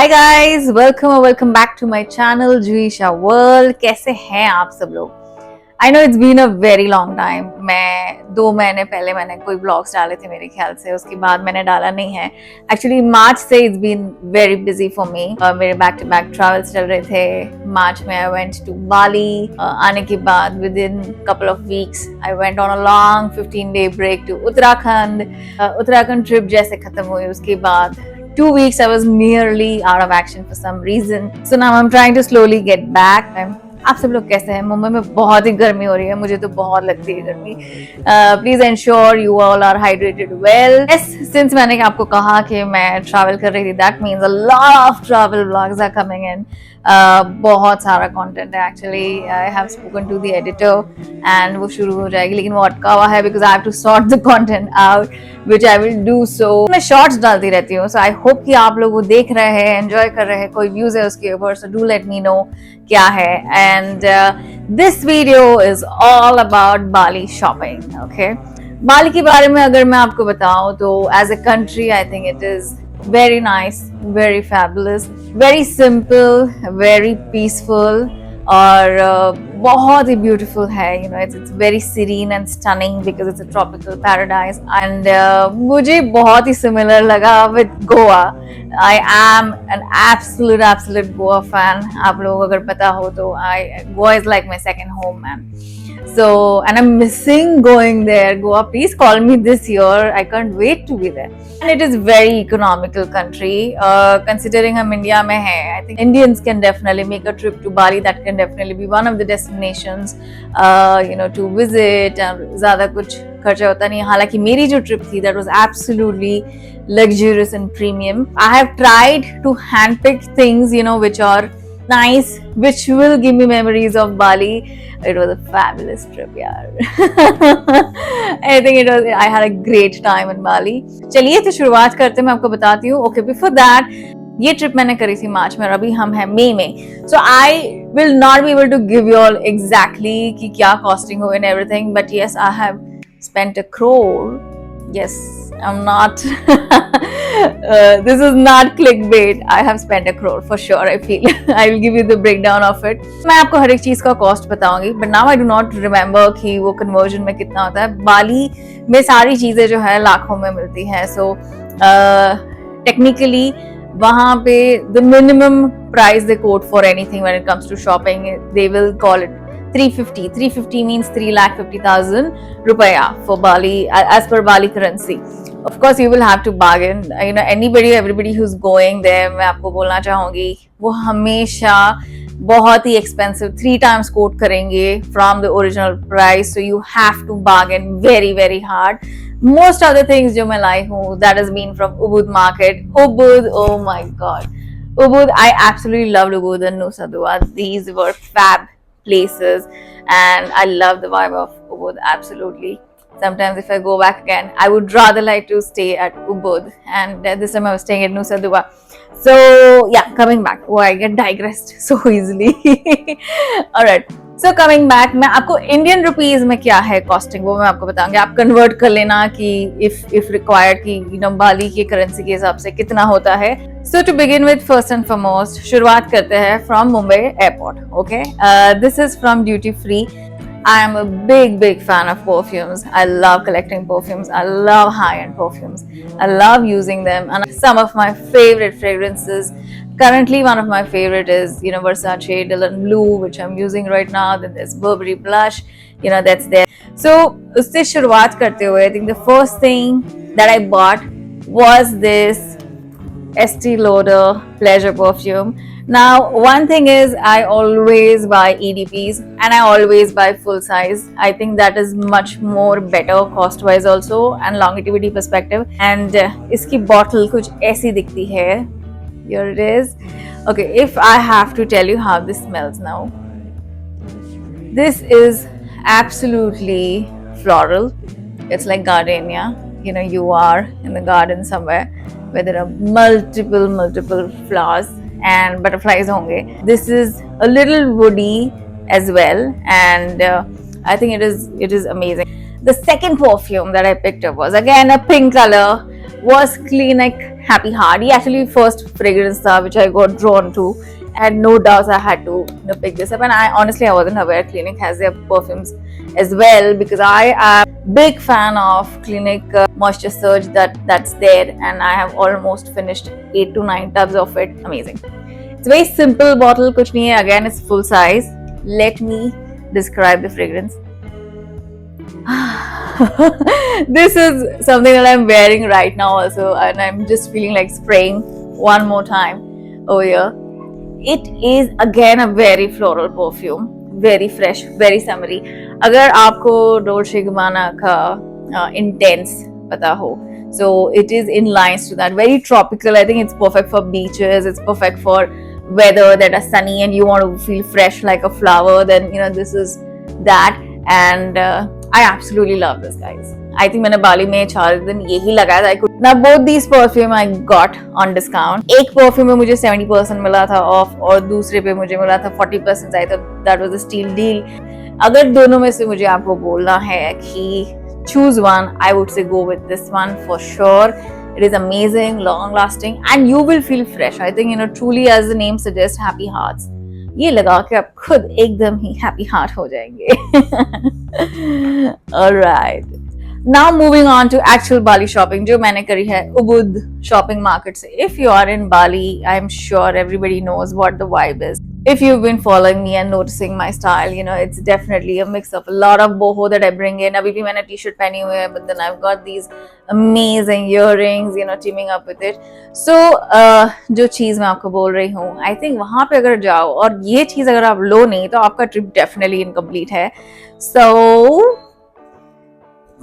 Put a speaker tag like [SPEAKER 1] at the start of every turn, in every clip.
[SPEAKER 1] Hi guys, welcome back to my channel Juisha world. कैसे हैं आप सब लोग? I know it's been a very long time. मैं 2 महीने पहले मैंने कोई ब्लॉग्स डाले थे मेरे ख्याल से, उसके बाद मैंने डाला नहीं है। एक्चुअली मार्च से it's been very busy for me. मेरे बैक टू बैक ट्रैवल्स चल रहे थे। मार्च में आई वेंट टू बाली। आने के बाद with in couple of weeks I went on a long 15-day break to Uttarakhand. Uttarakhand trip जैसे खत्म हुई उसके बाद 2 weeks I was nearly out of action for some reason. So now I'm trying to slowly get back. आप सब लोग कैसे हैं? मुंबई में बहुत ही गर्मी हो रही है, मुझे तो बहुत लगती है गर्मी। Please ensure you all are hydrated well. Yes, since मैंने आपको कहा कि मैं ट्रैवल कर रही थी, that means a lot of travel vlogs are coming in. बहुत सारा कंटेंट है। Actually I have spoken to the editor and वो शुरू हो जाएगी, लेकिन वो अटका हुआ है because I have to sort the content out which I will do. So मैं शॉर्ट्स डालती रहती हूँ, सो आई होप कि आप लोग वो देख रहे हैं, एंजॉय कर रहे हैं। कोई व्यूज है उसके ऊपर, so do let me know क्या है। And this video is all about Bali shopping. Okay, Bali के बारे में अगर मैं आपको बताऊं तो as a country I think it is very nice, very fabulous, very simple, very peaceful और बहुत ही beautiful है। You know, it's very serene and stunning because it's a tropical paradise and मुझे बहुत ही similar लगा with Goa. I am an absolute Goa fan. आप लोग अगर पता हो तो Goa is like my second home, man. So, and I'm missing going there. Goa, please call me this year. I can't wait to be there. And it is very economical country. Considering हम India में हैं, I think Indians can definitely make a trip to Bali. That can definitely be one of the destinations, you know, to visit. ज़्यादा कुछ खर्चा होता नहीं। हालांकि मेरी जो ट्रिप थी, that was absolutely luxurious and premium. I have tried to handpick things, you know, which are nice, which will give me memories of Bali. It was a fabulous trip, yaar. I think it was. I had a great time in Bali. चलिए तो शुरुआत करते हैं, मैं आपको बताती हूँ। Okay, before that, ये ट्रिप मैंने करी थी मार्च में और अभी हम हैं मई में। So I will not be able to give you all exactly कि क्या costing हो and everything, but yes, I have spent a crore. Yes, I'm not. This is not clickbait. I have spent a crore for sure. I feel. I will give you the breakdown of it. मैं आपको हर एक चीज का cost बताऊंगी, but now I do not remember कि वो conversion में कितना होता है। बाली में सारी चीजें जो है लाखों में मिलती हैं। So technically वहाँ पे the minimum price they quote for anything when it comes to shopping, they will call it 350. 350 means 3,50,000 rupiah for Bali as per Bali currency. Of course, you will have to bargain. You know, everybody who's going there, मैं आपको बोलना चाहूँगी, वो हमेशा बहुत ही expensive 3 times quote करेंगे from the original price. So you have to bargain very, very hard. Most of the things जो मैं लाई हूँ, that has been from Ubud market. Ubud, oh my God. Ubud, I absolutely loved Ubud and Nusa Dua. These were fab places and I love the vibe of Ubud, absolutely. Sometimes if I go back again, I would rather like to stay at Ubud, and this time I was staying at Nusa Dua. So yeah, coming back. Oh, I get digressed so easily. Alright, so coming back, मैं आपको Indian rupees में क्या है costing वो मैं आपको बताऊंगी। आप कन्वर्ट कर लेना कि if required कि you know बाली की करेंसी के हिसाब से कितना होता है। So to begin with, first and foremost, शुरुआत करते हैं from Mumbai airport. Okay, this is from duty free. I am a big fan of perfumes. I love collecting perfumes. I love high-end perfumes. I love using them. And some of my favorite fragrances. Currently, one of my favorite is, you know, Versace Dylan Blue, which I'm using right now. Then there's Burberry Blush, you know, that's there. So, उससे शुरुआत करते हुए, I think the first thing that I bought was this Estee Lauder Pleasure perfume. Now, one thing is I always buy EDPs and I always buy full size. I think that is much more better cost wise also and longevity perspective. And इसकी bottle कुछ ऐसी दिखती है. Here it is. Okay, if I have to tell you how this smells now. This is absolutely floral. It's like gardenia. You know, you are in the garden somewhere where there are multiple flowers and butterflies honge. This is a little woody as well, and I think it is amazing. The second perfume that I picked up was again a pink color, was Clinique Happy Heart. He actually first fragrance था which I got drawn to, and no doubts I had to pick this up. And I honestly I wasn't aware Clinique has their perfumes as well, because I am big fan of Clinique Moisture Surge that's there, and I have almost finished 8 to 9 tubs of it. Amazing. It's a very simple bottle, kuch nahi hai. Again, it's full size. Let me describe the fragrance. This is something that I'm wearing right now also, and I'm just feeling like spraying one more time over here. It is again a very floral perfume, very fresh, very summery. अगर आपको Dolce & Gabbana का intense पता हो, so it is in lines to that, very tropical. I think it's perfect for beaches, it's perfect for weather that are sunny and you want to feel fresh like a flower. Then this is that, and I absolutely love this, guys. I think मैंने बाली में 4 दिन यही लगाया था. I could now both these perfume I got on discount. एक perfume में मुझे 70% मिला था off और दूसरे पे मुझे मिला था 40%. I thought that was a steal deal. अगर दोनों में से मुझे आपको बोलना है कि choose one, I would say go with this one for sure. It is amazing, long lasting, and you will feel fresh. I think truly, as the name suggests, happy hearts. ये लगा के आप खुद एकदम ही हैप्पी हार्ट हो जाएंगे. Alright. Now moving on to actual Bali shopping, जो मैंने करी है Ubud shopping market से. If you are in Bali, I'm sure everybody knows what the vibe is. If you've been following me and noticing my style, it's definitely a mix of a lot of boho that I bring in. अभी भी मैंने t-shirt पहनी हुई है, but then I've got these amazing earrings, teaming up with it. So, जो चीज़ मैं आपको बोल रही हूँ, I think वहाँ पे अगर जाओ और ये चीज़ अगर आप लो नहीं, तो आपका trip definitely incomplete है. So,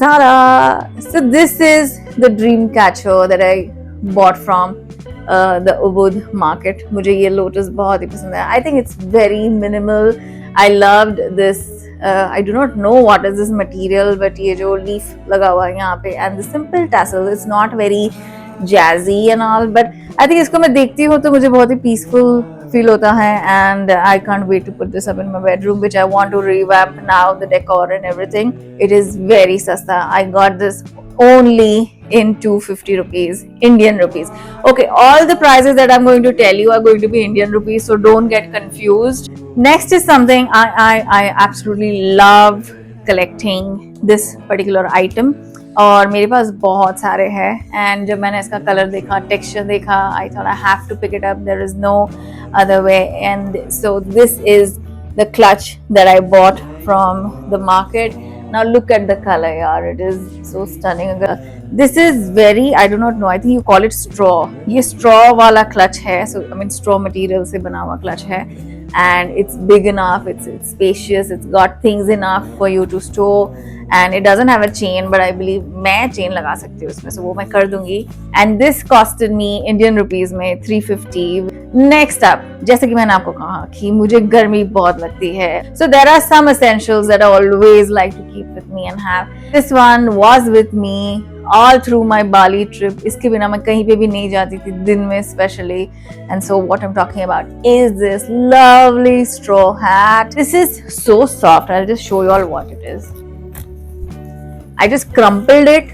[SPEAKER 1] ta-da! So this is the dream catcher that I bought from the Ubud market. मुझे ये lotus बहुत ही पसंद है. I think it's very minimal. I loved this. I do not know what is this material, but ये जो leaf लगा हुआ है यहाँ पे, and the simple tassel, it's not very jazzy and all, but I think इसको मैं देखती हूँ तो मुझे बहुत ही peaceful feel होता है, and I can't wait to put this up in my bedroom, which I want to revamp now, the decor and everything. It is very sasta. I got this only in 250 rupees, Indian rupees. Okay, all the prices that I'm going to tell you are going to be Indian rupees, so don't get confused. Next is something I absolutely love collecting, this particular item. और मेरे पास बहुत सारे हैं, and जब मैंने इसका colour देखा, texture देखा, I thought I have to pick it up. There is no other way, and so this is the clutch that I bought from the market. Now look at the color, yaar, it is so stunning. This is very, I do not know, I think you call it straw. ये straw वाला clutch है, so I mean straw material से बना हुआ clutch है, and it's big enough, it's spacious, it's got things enough for you to store, and it doesn't have a chain, but I believe मैं chain लगा सकती हूँ उसमें, so वो मैं कर दूंगी. And this costed me Indian rupees में 350. Next up, जैसे कि मैंने आपको कहा कि मुझे गर्मी बहुत लगती है, so there are some essentials that I always like to keep with me and have. This one was with me all through my Bali trip. इसके बिना मैं कहीं पे भी नहीं जाती थी दिन में especially. And so what I'm talking about is this lovely straw hat. This is so soft. I'll just show you all what it is. I just crumpled it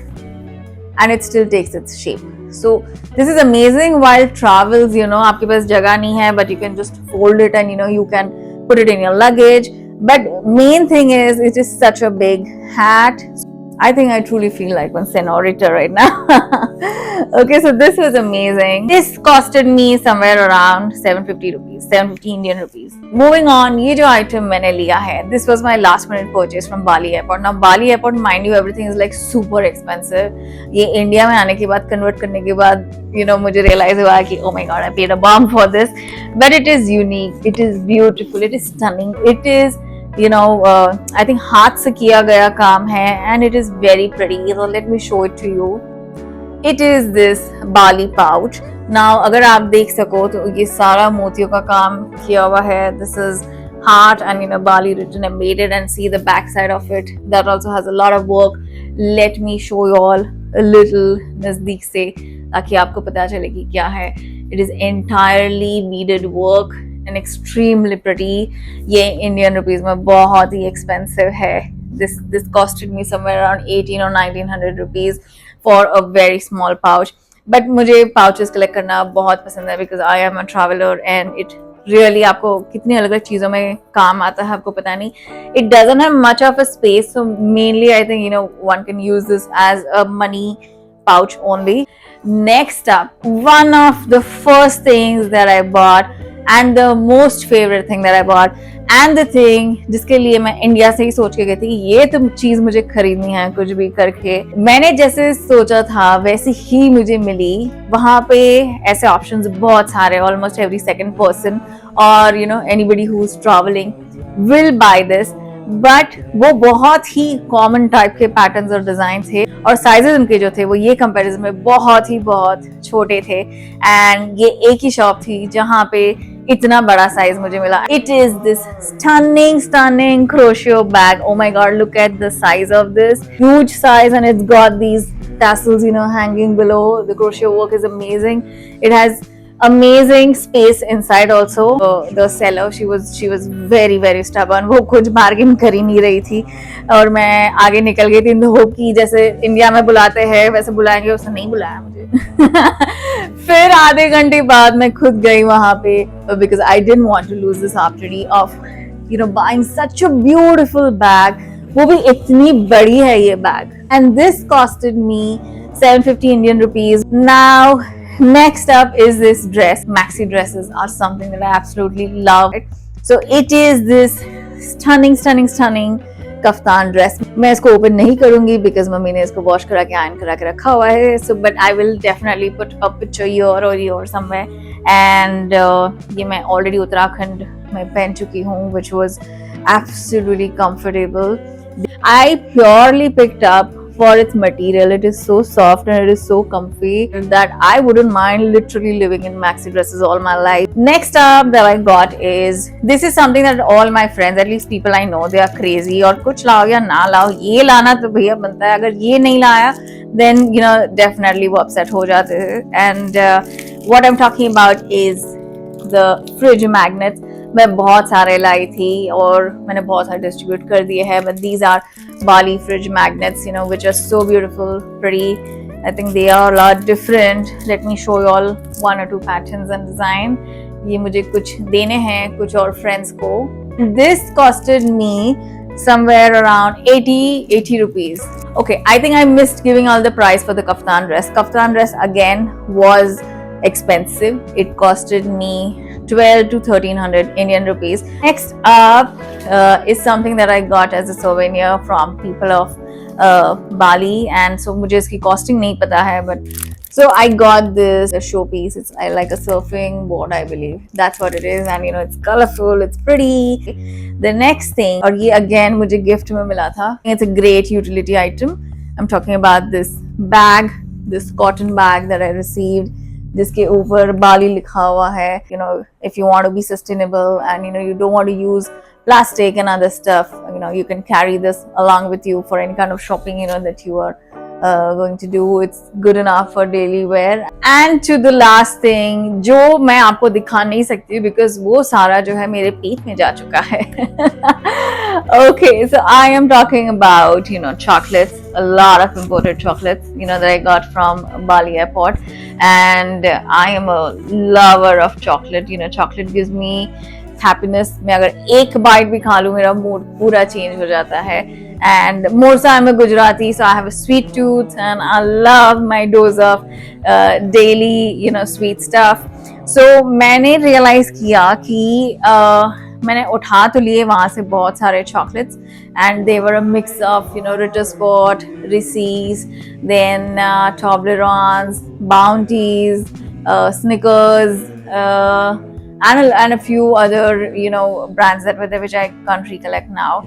[SPEAKER 1] and it still takes its shape. So this is amazing while travels, आपके पास जगह नहीं है, but you can just fold it and you can put it in your luggage. But main thing is it is such a big hat. I think I truly feel like one senorita right now. Okay, so this was amazing. This costed me somewhere around 750 rupees, 750 Indian rupees. Moving on, ये जो item मैंने लिया है, this was my last minute purchase from Bali Airport. Now Bali Airport, mind you, everything is like super expensive. ये India में आने के बाद, convert करने के बाद, मुझे realize हुआ कि oh my god, I paid a bomb for this. But it is unique, it is beautiful, it is stunning, it is I think हाथ से किया गया काम है, and it is very pretty. Let me show it to you. It is this Bali pouch. Now अगर आप देख सको तो ये सारा मोतियों का काम किया हुआ है. This is heart and Bali written embedded, and see the back side of it. That also has a lot of work. Let me show you all a little नजदीक से ताकि आपको पता चले कि क्या है. It is entirely beaded work and extremely pretty. ये Indian rupees में बहुत ही expensive है. This costed me somewhere around 18 or 1900 rupees for a very small pouch. But मुझे पाउचेस कलेक्ट करना बहुत पसंद है because I am a traveller and it really आपको कितनी अलग अलग चीज़ों में काम आता है आपको पता नहीं. It doesn't have much of a space, so mainly I think one can use this as a money pouch only. Next up, one of the first things that I bought and the most favorite thing that I bought and the thing जिसके लिए मैं India से ही सोच के गई थी ये तो चीज मुझे खरीदनी है कुछ भी करके. मैंने जैसे सोचा था वैसे ही मुझे मिली. वहां पे ऐसे ऑप्शंस बहुत सारे, ऑलमोस्ट एवरी सेकंड पर्सन और anybody who is traveling will buy this. But वो बहुत ही कॉमन टाइप के पैटर्न्स और डिजाइन थे और साइजेस उनके जो थे वो ये कंपैरिजन में बहुत छोटे थे. एंड ये एक ही शॉप थी जहाँ पे इतना बड़ा साइज मुझे मिला. It is this stunning crochet bag. Oh my God, look at the size of this huge size and it's got these tassels hanging below. The crochet work is amazing. It has amazing space inside also. The seller, she was very stubborn. वो कुछ bargain कर ही नहीं रही थी और मैं आगे निकल गई थी इन होप की जैसे इंडिया में बुलाते हैं वैसे बुलाएंगे. उसने नहीं बुलाया मुझे. फिर आधे घंटे बाद मैं खुद गई वहां पे because I didn't want to lose this opportunity of buying such a beautiful bag. वो भी इतनी बड़ी है ये bag. And this costed me 750 Indian rupees. Now next up is this dress. Maxi dresses are something that I absolutely love. So it is this stunning kaftan dress. मैं इसको open नहीं करूंगी बिकॉज मम्मी ने इसको wash करा के iron करा के रखा हुआ है. So but I will definitely put a picture your और योर समवेयर. एंड ये मैं ऑलरेडी उत्तराखंड में पहन चुकी हूँ which was absolutely comfortable. I purely picked up for its material. It is so soft and it is so comfy that I wouldn't mind literally living in maxi dresses all my life. Next up that I got is, this is something that all my friends, at least people I know, they are crazy. और कुछ लाओ या ना लाओ, ये लाना तो भैया बनता है. अगर ये नहीं लाया then definitely वो upset हो जाते हैं. And what I'm talking about is the fridge magnets. मैं बहुत सारे लाई थी और मैंने बहुत सारे डिस्ट्रीब्यूट कर दिए हैं. But these are Bali fridge magnets, which are so beautiful, pretty. I think they are a lot different. Let me show you all one or two patterns and design. ये मुझे कुछ देने हैं कुछ और friends को. This costed me somewhere around 80 rupees. Okay, I think I missed giving all the price for the kaftan dress. Kaftan dress again was expensive. It costed me 12 to 1300 Indian rupees. Next up is something that I got as a souvenir from people of Bali, and so मुझे इसकी costing नहीं पता है, but so I got this showpiece. It's like a surfing board, I believe. That's what it is, and it's colorful, it's pretty. The next thing, और ये again मुझे gift में मिला था. It's a great utility item. I'm talking about this bag, this cotton bag that I received. जिसके ऊपर बाली लिखा हुआ है. If you want to be sustainable and you don't want to use plastic and other stuff, you can carry this along with you for any kind of shopping that you are going to do. It's good enough for daily wear. And to the last thing, जो मैं आपको दिखा नहीं सकती because वो सारा जो है मेरे पेट में जा चुका है. Okay, so I am talking about chocolates, a lot of imported chocolates that I got from Bali airport. And I am a lover of chocolate. Chocolate gives me happiness. मैं अगर एक बाइट भी खा लूँ मेरा मूड पूरा change हो जाता है. And Morsa, I'm a Gujarati, so I have a sweet tooth and I love my dose of daily sweet stuff. So मैंने realize किया कि मैंने उठा तो लिए वहाँ से बहुत सारे chocolates and they were a mix of Ritter Sport, Reese's, then Toblerones, Bounties, Snickers, and a few other brands that were there which I can't recollect now.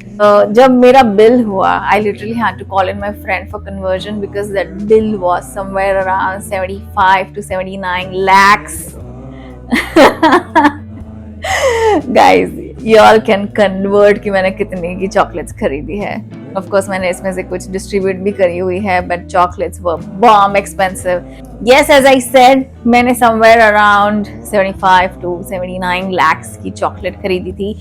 [SPEAKER 1] जब मेरा bill हुआ, I literally had to call in my friend for conversion because that bill was somewhere around 75 to 79 lakhs. Guys, you all can convert कि मैंने कितने की chocolates खरीदी है. Of course, मैंने इसमें से कुछ distribute भी करी हुई है, but chocolates were bomb expensive. Yes, as I said, मैंने somewhere around 75 to 79 lakhs की chocolate खरीदी थी.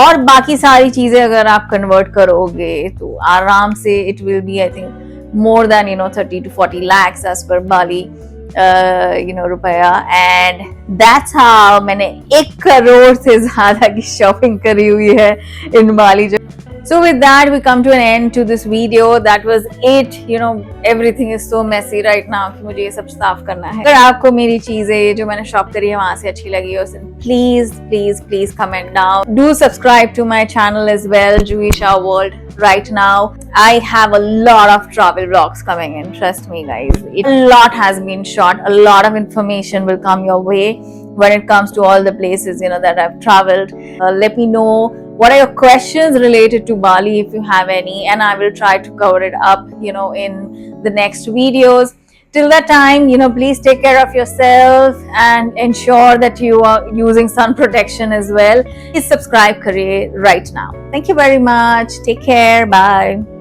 [SPEAKER 1] और बाकी सारी चीजें अगर आप convert करोगे तो आराम से it will be I think more than 30 to 40 lakhs as per Bali. रुपया, एंड दैट्स हाउ मैंने 1 करोड़ से ज्यादा की शॉपिंग करी हुई है इन बाली। So with that we come to an end to this video. That was it. Everything is so messy right now कि मुझे ये सब साफ करना है। अगर आपको मेरी चीजें जो मैंने शॉप करी है वहां से अच्छी लगी हो, please comment down. Do subscribe to my channel as well, Juisha World. Right now I have a lot of travel vlogs coming in. Trust me guys, a lot has been shot. A lot of information will come your way when it comes to all the places that I've traveled. Let me know what are your questions related to Bali if you have any, and I will try to cover it up in the next videos. Till that time, please take care of yourself and ensure that you are using sun protection as well. Please subscribe kariye right now. Thank you very much. Take care. Bye.